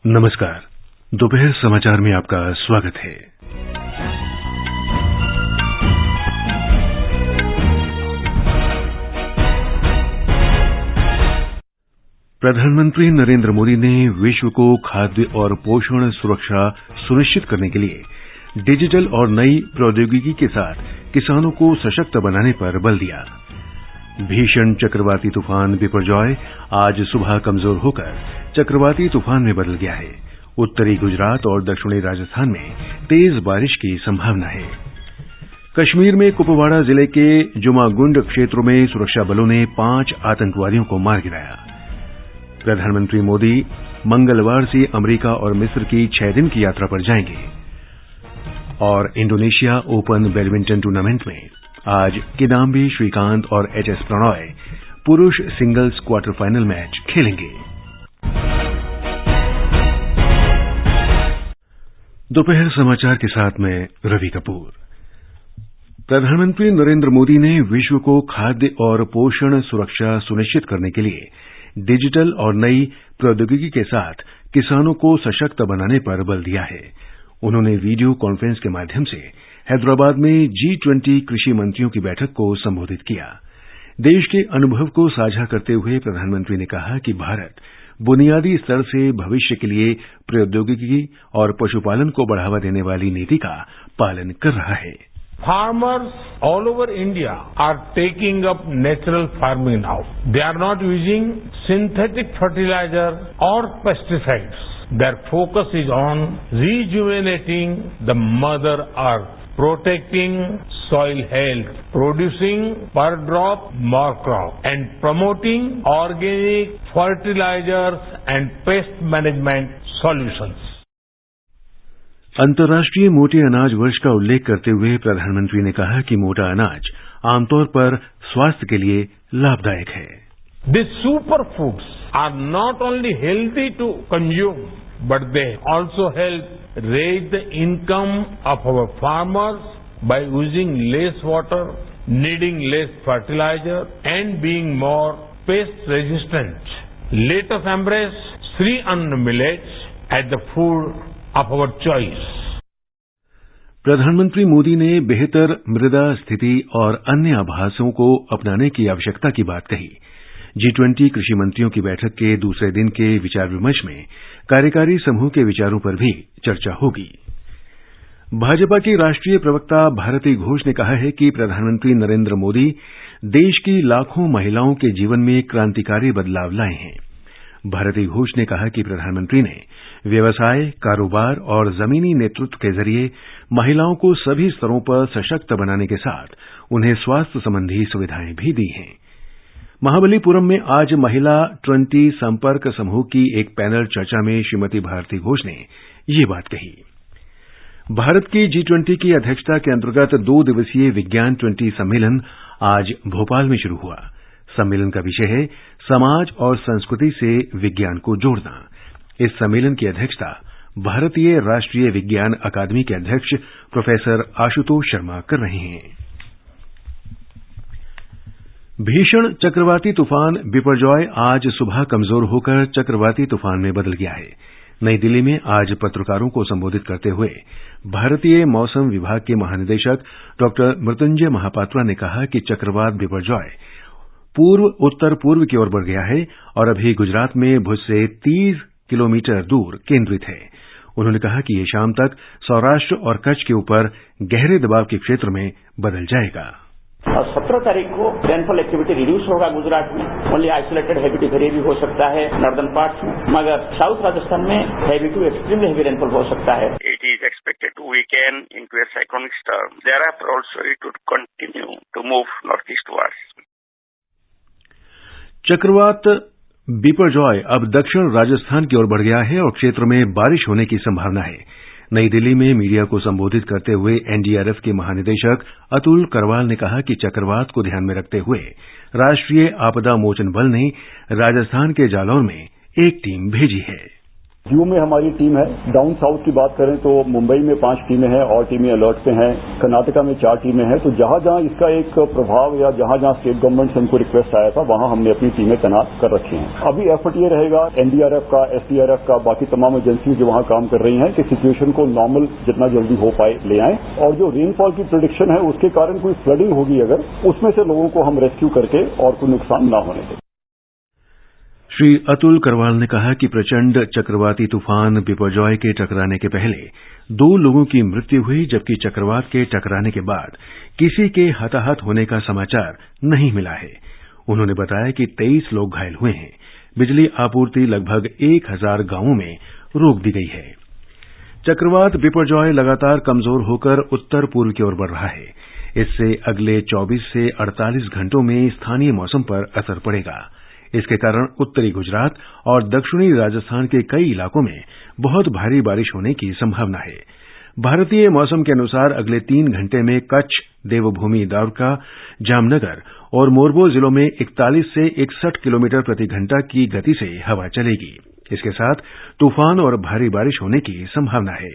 नमस्कार। दोपहर समाचार में आपका स्वागत है। प्रधानमंत्री नरेंद्र मोदी ने विश्व को खाद्य और पोषण सुरक्षा सुनिश्चित करने के लिए डिजिटल और नई प्रौद्योगिकी के साथ किसानों को सशक्त बनाने पर बल दिया। भीषण चक्रवाती तूफान बिपरजॉय आज सुबह कमजोर होकर चक्रवाती तूफान में बदल गया है। उत्तरी गुजरात और दक्षिणी राजस्थान में तेज बारिश की संभावना है। कश्मीर में कुपवाड़ा जिले के जुमागुंड क्षेत्रों में सुरक्षा बलों ने 5 आतंकवादियों को मार गिराया। प्रधानमंत्री मोदी मंगलवार से अमेरिका और मिस्र की 6 दिन की यात्रा पर जाएंगे। और इंडोनेशिया ओपन बैडमिंटन टूर्नामेंट में आज किदाम्बी श्रीकांत और एचएस प्रणॉय पुरुष सिंगल्स क्वार्टर फाइनल मैच खेलेंगे। दोपहर समाचार के साथ मैं रवि कपूर। प्रधानमंत्री नरेंद्र मोदी ने विश्व को खाद्य और पोषण सुरक्षा सुनिश्चित करने के लिए डिजिटल और नई प्रौद्योगिकी के साथ किसानों को सशक्त बनाने पर बल दिया है। उन्होंने वीडियो कॉन्फ्रेंस के माध्यम से हैदराबाद में G20 कृषि मंत्रियों की बैठक को संबोधित किया। देश के अनुभव को साझा करते हुए प्रधानमंत्री ने कहा कि भारत बुनियादी स्तर से भविष्य के लिए प्रौद्योगिकी और पशुपालन को बढ़ावा देने वाली नीति का पालन कर रहा है। Farmers all over India are taking up natural farming now. They are not using synthetic fertilizer or pesticides. Their focus is on rejuvenating the mother earth, protecting soil health, producing per drop more crop, and promoting organic fertilizers and pest management solutions. अंतर्राष्ट्रीय मोटे अनाज वर्ष का उल्लेख करते हुए प्रधानमंत्री ने कहा कि मोटा अनाज आमतौर पर स्वास्थ्य के लिए लाभदायक है। These superfoods are not only healthy to consume, but they also help raise the income of our farmers by using less water, needing less fertilizer, and being more pest resistant. Let us embrace Sri Anna millets as the food of our choice. प्रधानमंत्री मोदी ने बेहतर मृदा स्थिति और अन्य आभासों को अपनाने की आवश्यकता की बात कही। G20 कृषि मंत्रियों की बैठक के दूसरे दिन के विचार विमर्श में कार्यकारी समूह के विचारों पर भी चर्चा होगी। भाजपा की राष्ट्रीय प्रवक्ता भारती घोष ने कहा है कि प्रधानमंत्री नरेंद्र मोदी देश की लाखों महिलाओं के जीवन में क्रांतिकारी बदलाव लाए हैं। भारती घोष ने कहा कि प्रधानमंत्री ने व्यवसाय, कारोबार और जमीनी नेतृत्व के जरिए महिलाओं को सभी स्तरों पर सशक्त बनाने के साथ उन्हें स्वास्थ्य संबंधी सुविधाएं भी दी हैं। महाबलीपुरम में आज महिला 20 संपर्क समूह की एक पैनल चर्चा में श्रीमती भारती घोष ने ये बात कही। भारत की G20 की अध्यक्षता के अंतर्गत 2 दिवसीय विज्ञान 20 सम्मेलन आज भोपाल में शुरू हुआ। सम्मेलन का विषय है समाज और संस्कृति से विज्ञान को जोड़ना। इस सम्मेलन की अध्यक्षता भारतीय राष्ट्रीय विज्ञान अकादमी के अध्यक्ष प्रोफेसर आशुतोष शर्मा कर रहे हैं। भीषण चक्रवाती तूफान बिपरजॉय आज सुबह कमजोर होकर चक्रवाती तूफान में बदल गया है। नई दिल्ली में आज पत्रकारों को संबोधित करते हुए भारतीय मौसम विभाग के महानिदेशक डॉ मृत्युंजय महापात्रा ने कहा कि चक्रवात बिपरजॉय पूर्व उत्तर पूर्व की ओर बढ़ गया है और अभी गुजरात में भुज से 30 किलोमीटर दूर केंद्रित है। उन्होंने कहा कि ये शाम तक सौराष्ट्र और कच्छ के ऊपर गहरे दबाव के क्षेत्र में बदल जाएगा। 17 तारीख को रेनफॉल एक्टिविटी रिड्यूस होगा गुजरात में। Only isolated heavy to very भी हो सकता है नॉर्दर्न पार्ट्स में, मगर साउथ राजस्थान में heavy to extremely heavy rainfall हो सकता है। It is expected to weaken into a cyclonic storm. Thereafter also it would continue to move northeastwards. चक्रवात बिपरजॉय अब दक्षिण राजस्थान की ओर बढ़ गया है और क्षेत्र में बारिश होने की संभावना है। नई दिल्ली में मीडिया को संबोधित करते हुए एनडीआरएफ के महानिदेशक अतुल करवाल ने कहा कि चक्रवात को ध्यान में रखते हुए राष्ट्रीय आपदा मोचन बल ने राजस्थान के जालौर में एक टीम भेजी है। यू में हमारी टीम है। डाउन साउथ की बात करें तो मुंबई में 5 टीमें हैं और टीमें अलर्ट पे हैं। कर्नाटका में 4 टीमें हैं। तो जहां जहां इसका एक प्रभाव या जहां जहां स्टेट गवर्नमेंट से हमको रिक्वेस्ट आया था वहां हमने अपनी टीमें तैनात कर रखी हैं। अभी एफर्ट ये रहेगा एनडीआरएफ का, एसडीआरएफ का, बाकी तमाम एजेंसी जो वहां काम कर रही हैं कि सिचुएशन को नॉर्मल जितना जल्दी हो पाए ले आएं। और जो रेनफॉल की प्रेडिक्शन है उसके कारण कोई फ्लडिंग होगी अगर, उसमें से लोगों को हम रेस्क्यू करके और कोई नुकसान न होने दें। श्री अतुल करवाल ने कहा कि प्रचंड चक्रवाती तूफान बिपरजॉय के टकराने के पहले 2 लोगों की मृत्यु हुई, जबकि चक्रवात के टकराने के बाद किसी के हताहत होने का समाचार नहीं मिला है। उन्होंने बताया कि 23 लोग घायल हुए हैं। बिजली आपूर्ति लगभग 1000 गांवों में रोक दी गई है। चक्रवात बिपरजॉय लगातार कमजोर होकर उत्तर पूर्व की ओर बढ़ रहा है। इससे अगले 24 से 48 घंटों में स्थानीय मौसम पर असर पड़ेगा। इसके कारण उत्तरी गुजरात और दक्षिणी राजस्थान के कई इलाकों में बहुत भारी बारिश होने की संभावना है। भारतीय मौसम के अनुसार अगले 3 घंटे में कच्छ, देवभूमि द्वारका, जामनगर और मोरबो जिलों में 41 से 61 किलोमीटर प्रति घंटा की गति से हवा चलेगी। इसके साथ तूफान और भारी बारिश होने की संभावना है।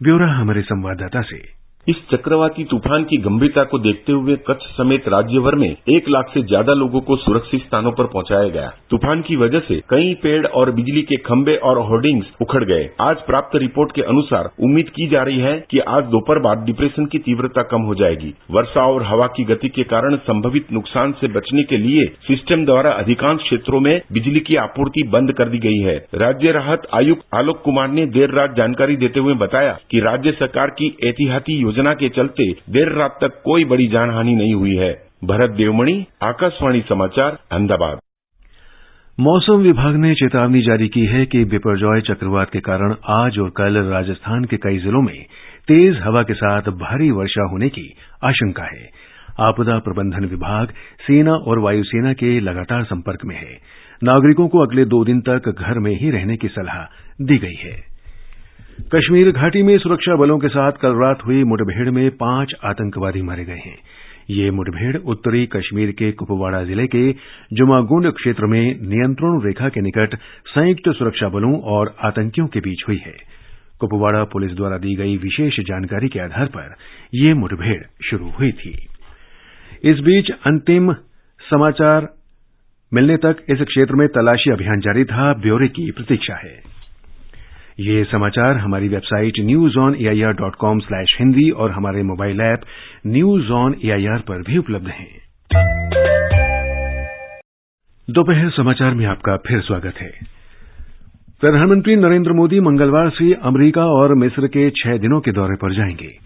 ब्यौरा हमारे संवाददाता से। इस चक्रवाती तूफान की गंभीरता को देखते हुए कच्छ समेत राज्य भर में 1 लाख से ज्यादा लोगों को सुरक्षित स्थानों पर पहुंचाया गया। तूफान की वजह से कई पेड़ और बिजली के खंभे और होर्डिंग्स उखड़ गए। आज प्राप्त रिपोर्ट के अनुसार उम्मीद की जा रही है कि आज दोपहर बाद डिप्रेशन की तीव्रता कम हो जाएगी। वर्षा और हवा की गति के कारण संभावित नुकसान से बचने के लिए सिस्टम द्वारा अधिकांश क्षेत्रों में बिजली की आपूर्ति बंद कर दी गई है। राज्य राहत आयुक्त आलोक कुमार ने देर रात जानकारी देते हुए बताया कि राज्य सरकार की एहतियाती योजना के चलते देर रात तक कोई बड़ी जानहानि नहीं हुई है। भरत देवमणि, आकाशवाणी समाचार, अहमदाबाद। मौसम विभाग ने चेतावनी जारी की है कि बिपरजॉय चक्रवात के कारण आज और कल राजस्थान के कई जिलों में तेज हवा के साथ भारी वर्षा होने की आशंका है। आपदा प्रबंधन विभाग सेना और वायुसेना के लगातार संपर्क में है। नागरिकों को अगले 2 दिन तक घर में ही रहने की सलाह दी गई है। कश्मीर घाटी में सुरक्षा बलों के साथ कल रात हुई मुठभेड़ में 5 आतंकवादी मारे गए हैं। ये मुठभेड़ उत्तरी कश्मीर के कुपवाड़ा जिले के जुमागुंड क्षेत्र में नियंत्रण रेखा के निकट संयुक्त सुरक्षा बलों और आतंकियों के बीच हुई है। कुपवाड़ा पुलिस द्वारा दी गई विशेष जानकारी के आधार पर यह मुठभेड़ शुरू हुई थी। इस बीच अंतिम समाचार मिलने तक इस क्षेत्र में तलाशी अभियान जारी था। ब्यौरे की प्रतीक्षा है। ये समाचार हमारी वेबसाइट newsonair.com/hindi और हमारे mobile app news on AIR पर भी उपलब्ध हैं। दोपहर समाचार में आपका फिर स्वागत है। प्रधानमंत्री नरेंद्र मोदी मंगलवार से अमेरिका और मिस्र के 6 दिनों के दौरे पर जाएंगे।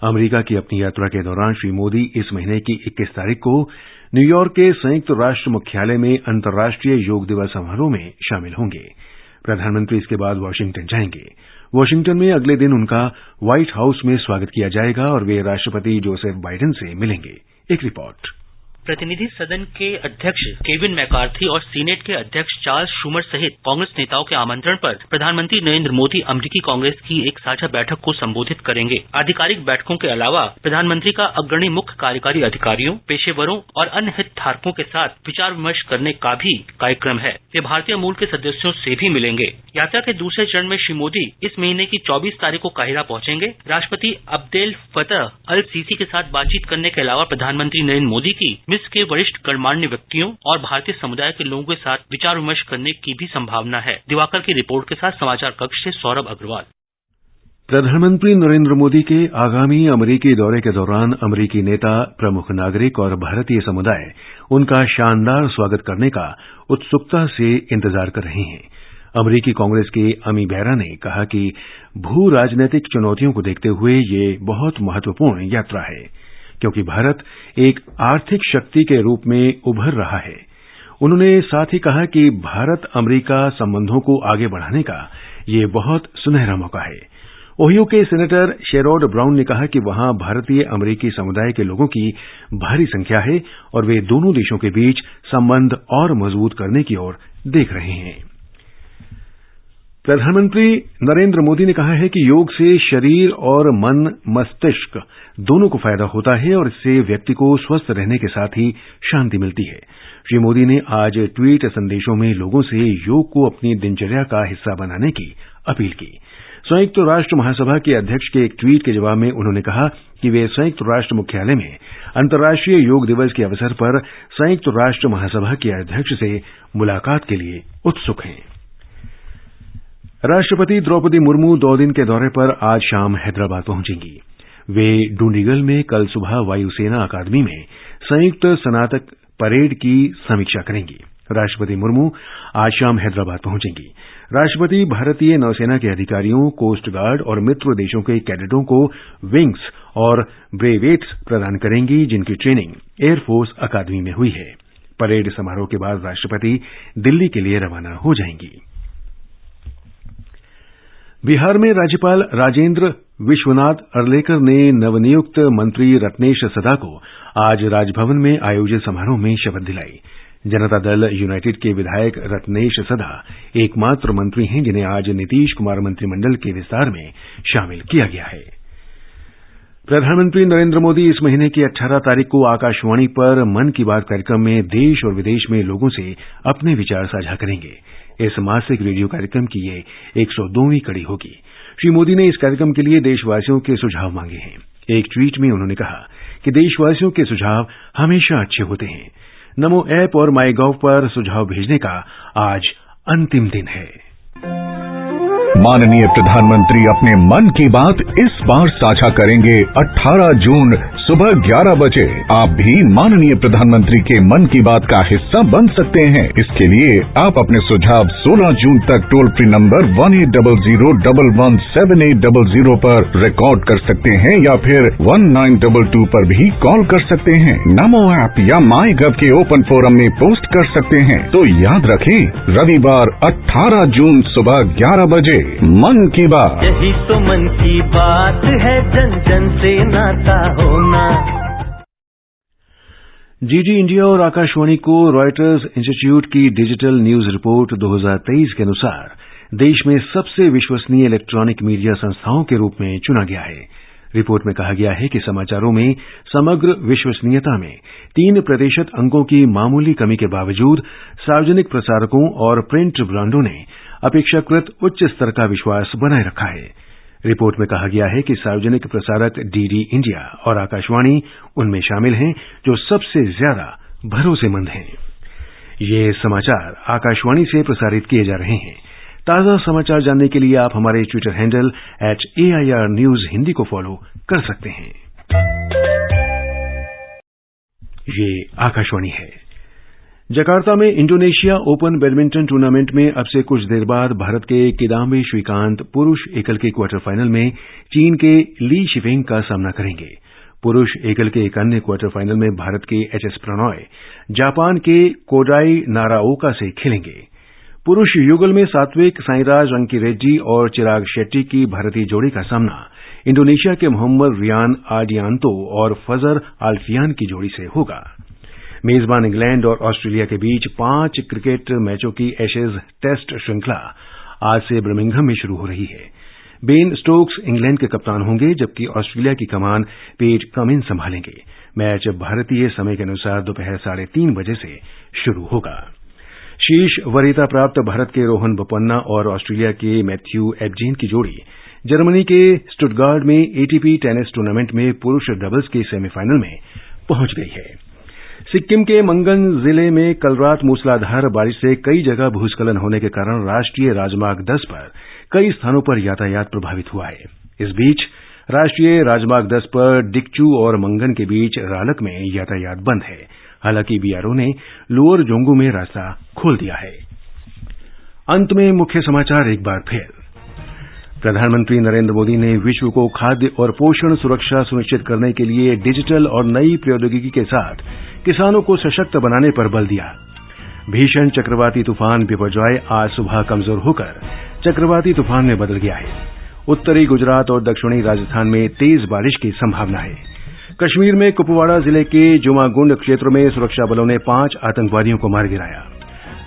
अमेरिका की अपनी यात्रा के दौरान श्री मोदी इस महीने की 21 तारीख को न्यूयॉर्क के संयुक्त राष्ट्र मुख्यालय में अंतर्राष्ट्रीय योग दिवस समारोह में शामिल होंगे। प्रधानमंत्री इसके बाद वाशिंगटन जाएंगे। वाशिंगटन में अगले दिन उनका व्हाइट हाउस में स्वागत किया जाएगा और वे राष्ट्रपति जोसेफ बाइडेन से मिलेंगे। एक रिपोर्ट। प्रतिनिधि सदन के अध्यक्ष केविन मैकार्थी और सीनेट के अध्यक्ष चार्ल्स शूमर सहित कांग्रेस नेताओं के आमंत्रण पर प्रधानमंत्री नरेंद्र मोदी अमेरिकी कांग्रेस की एक साझा बैठक को संबोधित करेंगे। आधिकारिक बैठकों के अलावा प्रधानमंत्री का अग्रणी मुख्य कार्यकारी अधिकारियों, पेशेवरों और अन्य हितधारकों के साथ विचार विमर्श करने का भी कार्यक्रम है। वे भारतीय मूल के सदस्यों से भी मिलेंगे। यात्रा के दूसरे चरण में श्री मोदी इस महीने की 24 तारीख को काहिरा पहुंचेंगे। राष्ट्रपति अब्देल फतह अल सीसी के साथ बातचीत करने के अलावा प्रधानमंत्री नरेंद्र मोदी की मिस्र के वरिष्ठ गणमान्य व्यक्तियों और भारतीय समुदाय के लोगों के साथ विचार विमर्श करने की भी संभावना है। दिवाकर की रिपोर्ट के साथ समाचार कक्ष से सौरभ अग्रवाल। प्रधानमंत्री नरेंद्र मोदी के आगामी अमेरिकी दौरे के दौरान अमेरिकी नेता, प्रमुख नागरिक और भारतीय समुदाय उनका शानदार स्वागत करने का उत्सुकता से इंतजार कर रहे हैं। अमेरिकी कांग्रेस के अमी बेरा ने कहा कि भू राजनीतिक चुनौतियों को देखते हुए ये बहुत महत्वपूर्ण यात्रा है, क्योंकि भारत एक आर्थिक शक्ति के रूप में उभर रहा है। उन्होंने साथ ही कहा कि भारत अमेरिका संबंधों को आगे बढ़ाने का ये बहुत सुनहरा मौका है। ओहियो के सेनेटर शेरोड ब्राउन ने कहा कि वहां भारतीय अमेरिकी समुदाय के लोगों की भारी संख्या है और वे दोनों देशों के बीच संबंध और मजबूत करने की ओर देख रहे हैं। प्रधानमंत्री नरेंद्र मोदी ने कहा है कि योग से शरीर और मन, मस्तिष्क दोनों को फायदा होता है और इससे व्यक्ति को स्वस्थ रहने के साथ ही शांति मिलती है। श्री मोदी ने आज ट्वीट संदेशों में लोगों से योग को अपनी दिनचर्या का हिस्सा बनाने की अपील की। संयुक्त राष्ट्र महासभा के अध्यक्ष के एक ट्वीट के जवाब में उन्होंने कहा कि वे संयुक्त राष्ट्र मुख्यालय में अंतर्राष्ट्रीय योग दिवस के अवसर पर संयुक्त राष्ट्र महासभा के अध्यक्ष से मुलाकात के लिए उत्सुक हैं। राष्ट्रपति द्रौपदी मुर्मू 2 दिन के दौरे पर आज शाम हैदराबाद पहुंचेंगी। वे डूंडीगल में कल सुबह वायुसेना अकादमी में संयुक्त स्नातक परेड की समीक्षा करेंगी। राष्ट्रपति मुर्मू आज शाम हैदराबाद पहुंचेंगी। राष्ट्रपति भारतीय नौसेना के अधिकारियों, कोस्ट गार्ड और मित्र देशों के कैडेटों को विंग्स और ब्रेवेट्स प्रदान करेंगी, जिनकी ट्रेनिंग एयरफोर्स अकादमी में हुई है। परेड समारोह के बाद राष्ट्रपति दिल्ली के लिए रवाना हो जाएंगी। बिहार में राज्यपाल राजेंद्र विश्वनाथ अर्लेकर ने नवनियुक्त मंत्री रत्नेश सदा को आज राजभवन में आयोजित समारोह में शपथ दिलाई। जनता दल यूनाइटेड के विधायक रत्नेश सदा एकमात्र मंत्री हैं जिन्हें आज नीतीश कुमार मंत्रिमंडल के विस्तार में शामिल किया गया है। प्रधानमंत्री नरेंद्र मोदी इस महीने की 18 तारीख को आकाशवाणी पर मन की बात कार्यक्रम में देश और विदेश में लोगों से अपने विचार साझा करेंगे। इस मासिक रेडियो कार्यक्रम की ये 102वीं कड़ी होगी। श्री मोदी ने इस कार्यक्रम के लिए देशवासियों के सुझाव मांगे हैं। एक ट्वीट में उन्होंने कहा कि देशवासियों के सुझाव हमेशा अच्छे होते हैं। नमो ऐप और माई गॉव पर सुझाव भेजने का आज अंतिम दिन है। माननीय प्रधानमंत्री अपने मन की बात इस बार साझा करेंगे 18 जून सुबह 11 बजे। आप भी माननीय प्रधानमंत्री के मन की बात का हिस्सा बन सकते हैं। इसके लिए आप अपने सुझाव 16 जून तक टोल फ्री नंबर 1800-117800 पर रिकॉर्ड कर सकते हैं या फिर 1922 पर भी कॉल कर सकते हैं। नमो ऐप या माई गव के ओपन फोरम में पोस्ट कर सकते हैं। तो याद रखें, रविवार 18 जून सुबह 11 बजे मन की बात। यही तो मन की बात है, जन जन से नाता होना। डीडी इंडिया और आकाशवाणी को रॉयटर्स इंस्टीट्यूट की डिजिटल न्यूज रिपोर्ट 2023 के अनुसार देश में सबसे विश्वसनीय इलेक्ट्रॉनिक मीडिया संस्थाओं के रूप में चुना गया है। रिपोर्ट में कहा गया है कि समाचारों में समग्र विश्वसनीयता में 3% अंकों की मामूली कमी के बावजूद सार्वजनिक प्रसारकों और प्रिंट ब्रांडों ने अपेक्षाकृत उच्च स्तर का विश्वास बनाए रखा है। रिपोर्ट में कहा गया है कि सार्वजनिक प्रसारक डीडी इंडिया और आकाशवाणी उनमें शामिल हैं जो सबसे ज्यादा भरोसेमंद हैं। ये समाचार आकाशवाणी से प्रसारित किए जा रहे हैं। ताजा समाचार जानने के लिए आप हमारे Twitter handle @AIR News Hindi को फॉलो कर सकते हैं। ये आकाशवाणी है। जकार्ता में इंडोनेशिया ओपन बैडमिंटन टूर्नामेंट में अब से कुछ देर बाद भारत के किदाम्बी श्रीकांत पुरुष एकल के क्वार्टर फाइनल में चीन के ली शिफेंग का सामना करेंगे। पुरुष एकल के एक अन्य क्वार्टर फाइनल में भारत के HS प्रणॉय जापान के कोडाई नाराओका से खेलेंगे। पुरुष युगल में सात्विक साईराज रंकीरेड्डी और चिराग शेट्टी की भारतीय जोड़ी का सामना इंडोनेशिया के मोहम्मद रियान आर्डियांतो और फजर आल्फियान की जोड़ी से होगा। मेजबान इंग्लैंड और ऑस्ट्रेलिया के बीच 5 क्रिकेट मैचों की एशेज टेस्ट श्रृंखला आज से बर्मिंघम में शुरू हो रही है। बेन स्टोक्स इंग्लैंड के कप्तान होंगे, जबकि ऑस्ट्रेलिया की कमान पेट कमिंस संभालेंगे। मैच भारतीय समय के अनुसार दोपहर 3:30 बजे से शुरू होगा। शीर्ष वरीयता प्राप्त भारत के रोहन बोपन्ना और ऑस्ट्रेलिया के मैथ्यू एबजेन की जोड़ी जर्मनी के स्टुटगार्ट में ATP टेनिस टूर्नामेंट में पुरुष डबल्स के सेमीफाइनल में पहुंच गई है। सिक्किम के मंगन जिले में कल रात मूसलाधार बारिश से कई जगह भूस्खलन होने के कारण राष्ट्रीय राजमार्ग 10 पर कई स्थानों पर यातायात प्रभावित हुआ है। इस बीच राष्ट्रीय राजमार्ग 10 पर डिक्चू और मंगन के बीच रालक में यातायात बंद है। हालांकि BRO ने लोअर जोंगू में रास्ता खोल दिया है। अंत में मुख्य समाचार एक बार फिर। प्रधानमंत्री नरेंद्र मोदी ने विश्व को खाद्य और पोषण सुरक्षा सुनिश्चित करने के लिए डिजिटल और नई प्रौद्योगिकी के साथ किसानों को सशक्त बनाने पर बल दिया। भीषण चक्रवाती तूफान बिपरजॉय आज सुबह कमजोर होकर चक्रवाती तूफान में बदल गया है। उत्तरी गुजरात और दक्षिणी राजस्थान में तेज बारिश की संभावना है। कश्मीर में कुपवाड़ा जिले के जुमागुंड क्षेत्र में सुरक्षा बलों ने 5 आतंकवादियों को मार गिराया।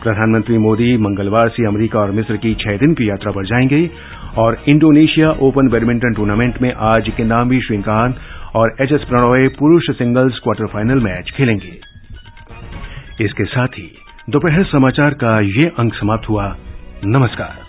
प्रधानमंत्री मोदी मंगलवार से अमेरिका और मिस्र की 6 दिन की यात्रा पर जाएंगे और इंडोनेशिया ओपन बैडमिंटन टूर्नामेंट में आज किदाम्बी श्रीकांत और HS प्रणॉय पुरुष सिंगल्स क्वार्टर फाइनल मैच खेलेंगे। इसके साथ ही दोपहर समाचार का ये अंक समाप्त हुआ। नमस्कार।